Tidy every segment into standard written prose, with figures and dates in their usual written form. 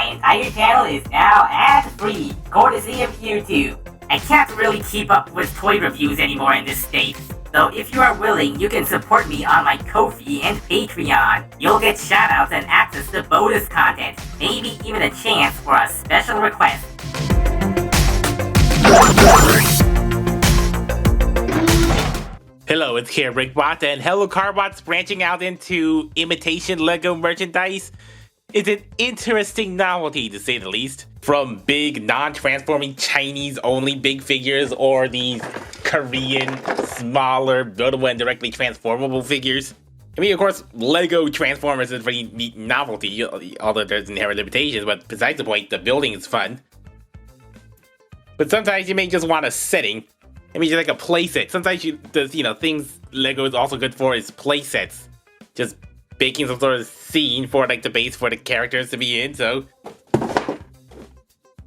My entire channel is now ad-free, courtesy of YouTube. I can't really keep up with toy reviews anymore in this state, so if you are willing, you can support me on my Ko-fi and Patreon. You'll get shoutouts and access to bonus content, maybe even a chance for a special request. Hello, it's KRBrickBot, and Carbot's branching out into imitation LEGO merchandise. It's an interesting novelty, to say the least. From big, non-transforming Chinese-only big figures, or these Korean, smaller, buildable and directly transformable figures. I mean, of course, LEGO Transformers is a pretty neat novelty, although there's inherent limitations, but besides the point, the building is fun. But sometimes you may just want a setting. I mean, just like a playset. Sometimes things LEGO is also good for is playsets. Just making some sort of scene for like the base for the characters to be in, so.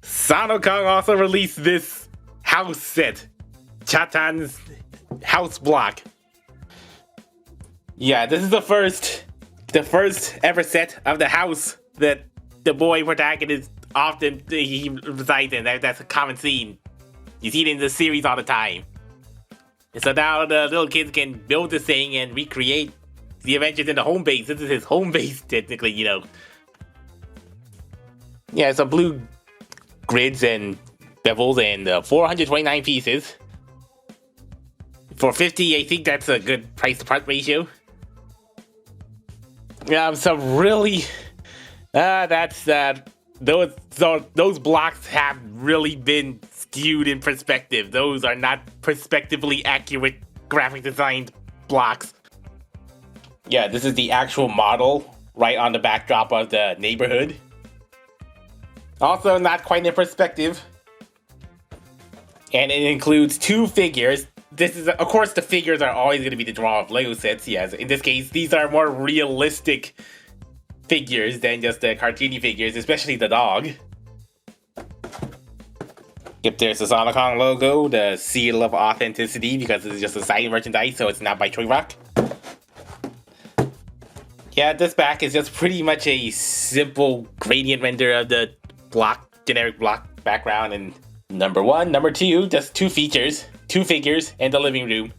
Sanokong also released this house set. Chatan's house block. Yeah, this is the first ever set of the house that the boy protagonist often he resides in. That's a common scene. You see it in the series all the time. And so now the little kids can build this thing and recreate the adventures in the home base. This is his home base, technically, Yeah, some blue grids and bevels and 429 pieces. For 50, I think that's a good price to part ratio. Yeah, some really... those blocks have really been skewed in perspective. Those are not perspectively accurate graphic designed blocks. Yeah, this is the actual model right on the backdrop of the neighborhood. Also not quite in perspective. And it includes two figures. This is, of course, the figures are always going to be the draw of LEGO sets. Yes, in this case, these are more realistic figures than just the cartoony figures, especially the dog. Yep, there's the Sanokong logo, the seal of authenticity, because it's just a side merchandise, so it's not by Toy Rock. Yeah, this back is just pretty much a simple gradient render of the generic block background, and number one, number two, just two features, two figures, and the living room.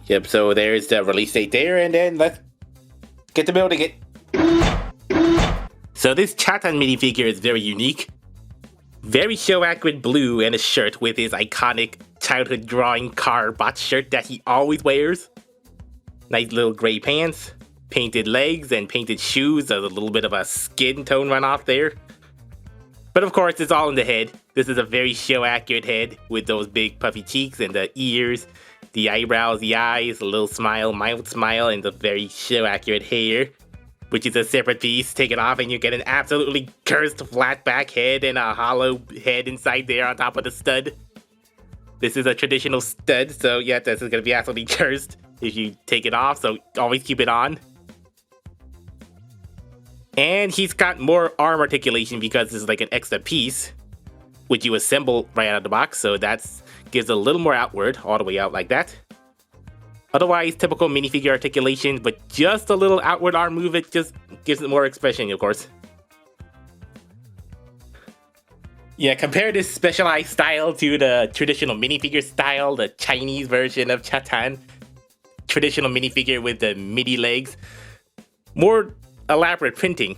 Yep, so there's the release date there, and then let's get to building it. So this Chatan minifigure is very unique. Very show-accurate blue and a shirt with his iconic childhood drawing Carbot shirt that he always wears. Nice little gray pants, painted legs, and painted shoes. There's a little bit of a skin tone runoff there. But of course, it's all in the head. This is a very show-accurate head with those big puffy cheeks and the ears, the eyebrows, the eyes, a little smile, mild smile, and the very show-accurate hair, which is a separate piece. Take it off and you get an absolutely cursed flat back head and a hollow head inside there on top of the stud. This is a traditional stud, so yeah, this is going to be absolutely cursed if you take it off, so always keep it on. And he's got more arm articulation because this is like an extra piece, which you assemble right out of the box, so that's gives a little more outward, all the way out like that. Otherwise, typical minifigure articulation, but just a little outward arm movement just gives it more expression, of course. Yeah, compare this specialized style to the traditional minifigure style, the Chinese version of Chatan. Traditional minifigure with the midi legs. More elaborate printing.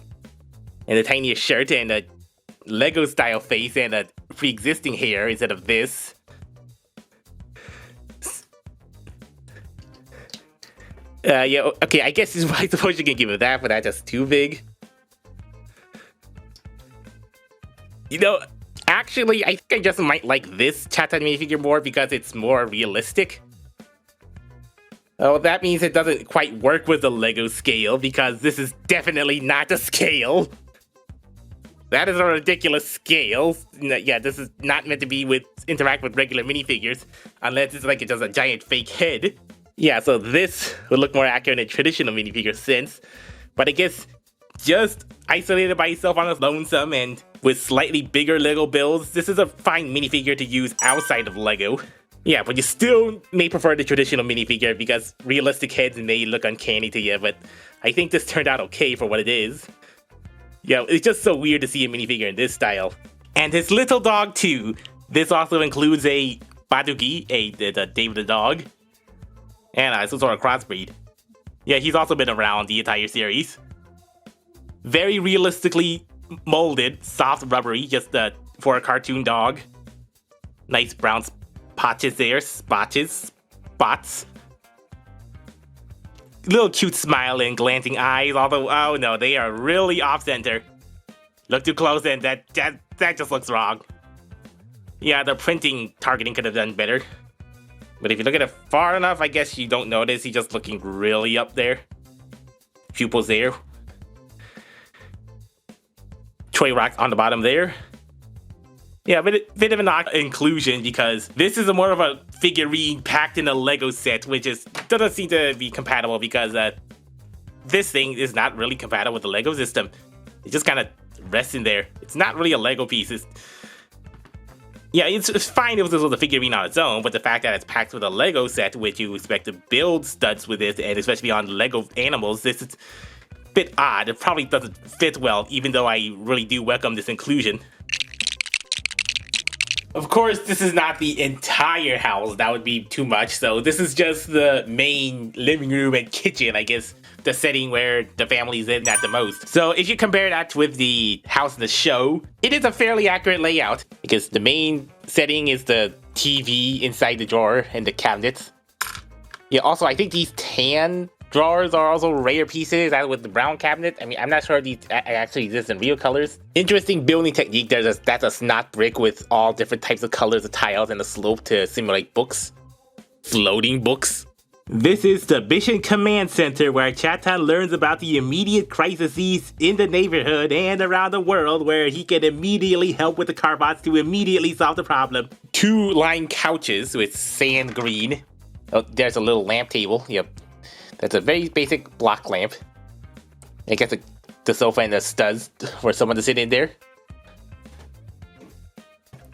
And a tinier shirt and a LEGO style face and a pre-existing hair instead of this. Yeah, okay, I guess I suppose you can give it that, but that's just too big. Actually, I think I just might like this Chatan minifigure more because it's more realistic. Oh, that means it doesn't quite work with the LEGO scale because this is definitely not a scale. That is a ridiculous scale. Yeah, this is not meant to interact with regular minifigures unless it's like it's just a giant fake head. Yeah, so this would look more accurate in a traditional minifigure sense, but I guess just isolated by itself on its lonesome and with slightly bigger LEGO builds, this is a fine minifigure to use outside of LEGO. Yeah, but you still may prefer the traditional minifigure because realistic heads may look uncanny to you, but I think this turned out okay for what it is. Yeah, it's just so weird to see a minifigure in this style. And his little dog too. This also includes a Badugi, the David the dog, and some sort of crossbreed. Yeah, he's also been around the entire series. Very realistically molded, soft, rubbery, just for a cartoon dog. Nice brown patches there, spots. Little cute smile and glancing eyes, although, oh no, they are really off-center. Look too close and that just looks wrong. Yeah, the printing targeting could have done better. But if you look at it far enough, I guess you don't notice. He's just looking really up there. Pupils there. Toy rocks on the bottom there. Yeah, bit of an odd inclusion because this is more of a figurine packed in a Lego set, which doesn't seem to be compatible because this thing is not really compatible with the Lego system. It just kind of rests in there. It's not really a Lego piece. It's fine if this was a figurine on its own, but the fact that it's packed with a Lego set, which you expect to build studs with it, and especially on Lego animals, this is a bit odd. It probably doesn't fit well, even though I really do welcome this inclusion. Of course, this is not the entire house. That would be too much. So this is just the main living room and kitchen, I guess, the setting where the family's in at the most. So if you compare that with the house in the show, it is a fairly accurate layout because the main setting is the TV inside the drawer and the cabinets. Yeah, also, I think these tan drawers are also rare pieces, as with the brown cabinet. I mean, I'm not sure if these actually exist in real colors. Interesting building technique. That's a snot brick with all different types of colors of tiles and a slope to simulate books. Floating books. This is the Mission Command Center where Chatan learns about the immediate crises in the neighborhood and around the world where he can immediately help with the Carbots to immediately solve the problem. 2 lined couches with sand green. Oh, there's a little lamp table. Yep. That's a very basic block lamp. I guess the sofa and the studs for someone to sit in there.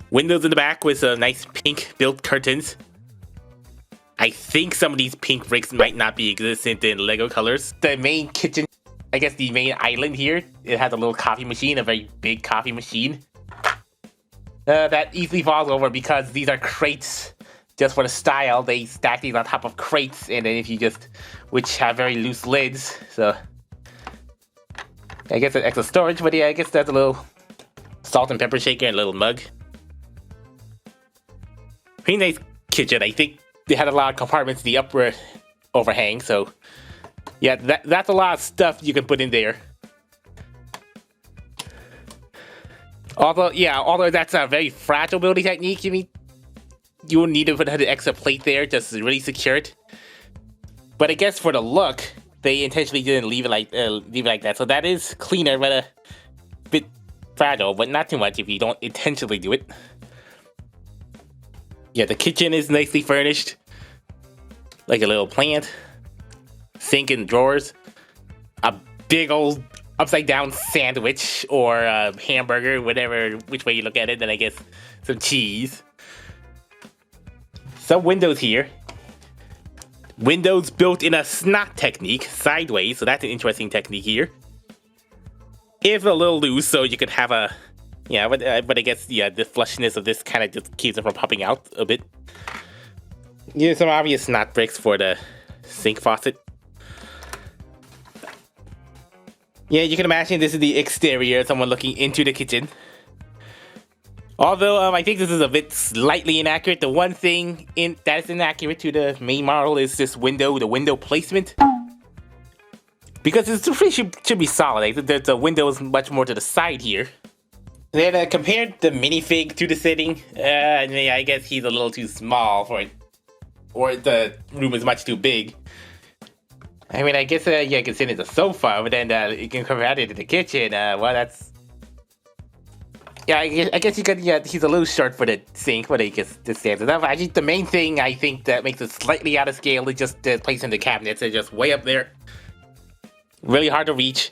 Windows in the back with some nice pink built curtains. I think some of these pink bricks might not be existent in Lego colors. The main kitchen, I guess the main island here, it has a little coffee machine, a very big coffee machine. That easily falls over because these are crates. Just for the style, they stack these on top of crates, and then which have very loose lids, so I guess it's extra storage, but yeah, I guess that's a little salt and pepper shaker and a little mug. Pretty nice kitchen. I think they had a lot of compartments in the upper overhang, so yeah, that's a lot of stuff you can put in there. Although that's a very fragile building technique, you will need to put an extra plate there just to really secure it. But I guess for the look, they intentionally didn't leave it like that. So that is cleaner, but a bit fragile, but not too much if you don't intentionally do it. Yeah, the kitchen is nicely furnished. Like a little plant. Sink and drawers. A big old upside down sandwich or a hamburger, which way you look at it. Then I guess some cheese. Some windows here. Windows built in a snot technique, sideways, so that's an interesting technique here. If a little loose, so you could have a... Yeah, but I guess, the flushness of this kind of just keeps it from popping out a bit. Yeah, some obvious snot bricks for the sink faucet. Yeah, you can imagine this is the exterior, someone looking into the kitchen. Although, I think this is a bit slightly inaccurate. The one thing that is inaccurate to the main model is this window, the window placement. Because it's pretty should be solid. There's a window much more to the side here. Then compared the minifig to the setting, I guess he's a little too small for it. Or the room is much too big. I mean, I guess, you can sit in the sofa, but then you can convert it to the kitchen. Well, that's... Yeah, I guess you could, he's a little short for the sink, but I guess this stands enough. I think the main thing I think that makes it slightly out of scale is just placing the cabinets. They're just way up there. Really hard to reach.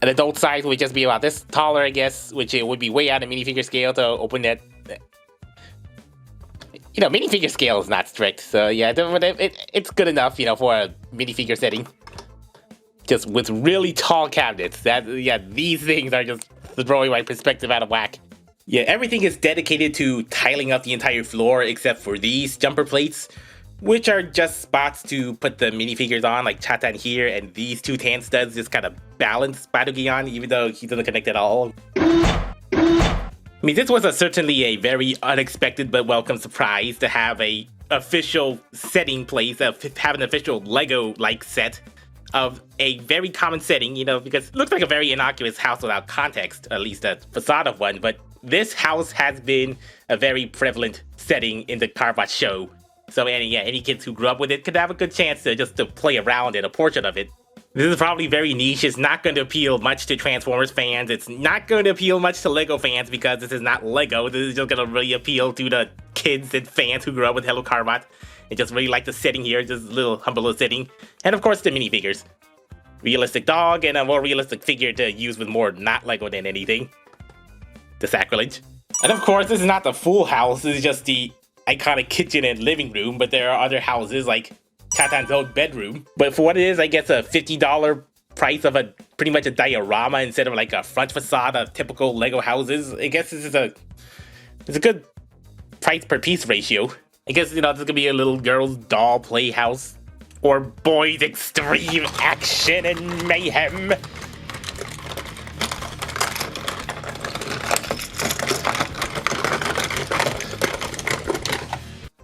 An adult size would just be about this taller, I guess, which it would be way out of minifigure scale to open that. You know, minifigure scale is not strict, so yeah, it's good enough, you know, for a minifigure setting. Just with really tall cabinets. These things are just throwing my perspective out of whack. Yeah, everything is dedicated to tiling up the entire floor except for these jumper plates, which are just spots to put the minifigures on, like Chatan here, and these two tan studs just kind of balance Battlegeon, even though he doesn't connect at all. I mean, this was certainly a very unexpected but welcome surprise to have a official setting place, have an official Lego-like set of a very common setting, you know, because it looks like a very innocuous house without context, at least a facade of one, but this house has been a very prevalent setting in the Carbot show. So any kids who grew up with it could have a good chance to play around in a portion of it. This is probably very niche. It's not going to appeal much to Transformers fans. It's not going to appeal much to Lego fans because this is not Lego. This is just going to really appeal to the kids and fans who grew up with Hellokarbot and just really like the setting here, just a little humble little setting. And of course the minifigures. Realistic dog and a more realistic figure to use with more not Lego than anything. The sacrilege. And of course this is not the full house. This is just the iconic kitchen and living room, but there are other houses like Chatan's own bedroom. But for what it is, I guess a $50 price of pretty much a diorama instead of like a front facade of typical Lego houses. I guess it's a good price per piece ratio. I guess, you know, this is gonna be a little girl's doll playhouse or boys extreme action and mayhem.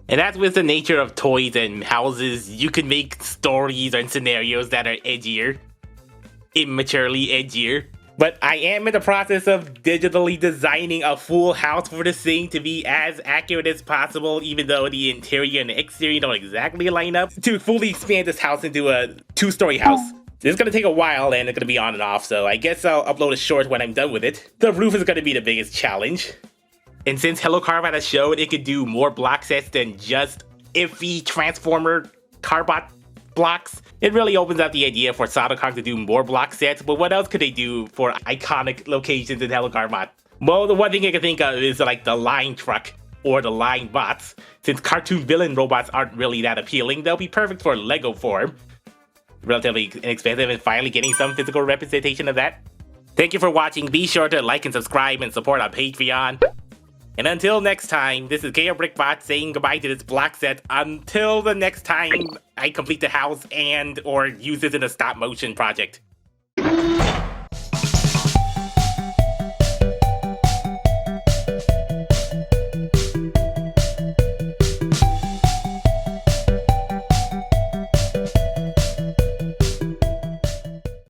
And as with the nature of toys and houses, you can make stories and scenarios that are edgier. Immaturely edgier. But I am in the process of digitally designing a full house for this thing to be as accurate as possible, even though the interior and the exterior don't exactly line up, to fully expand this house into a 2-story house. This is going to take a while and it's going to be on and off, so I guess I'll upload a short when I'm done with it. The roof is going to be the biggest challenge. And since Hellokarbot has showed it could do more block sets than just iffy Transformer Carbot blocks, it really opens up the idea for Sadokong to do more block sets, but what else could they do for iconic locations in Hellokarbot? Well, the one thing I can think of is like the line truck or the line bots. Since cartoon villain robots aren't really that appealing, they'll be perfect for Lego form. Relatively inexpensive and finally getting some physical representation of that. Thank you for watching. Be sure to like and subscribe and support on Patreon. And until next time, this is KRBrickBot saying goodbye to this block set until the next time I complete the house and or use this in a stop motion project.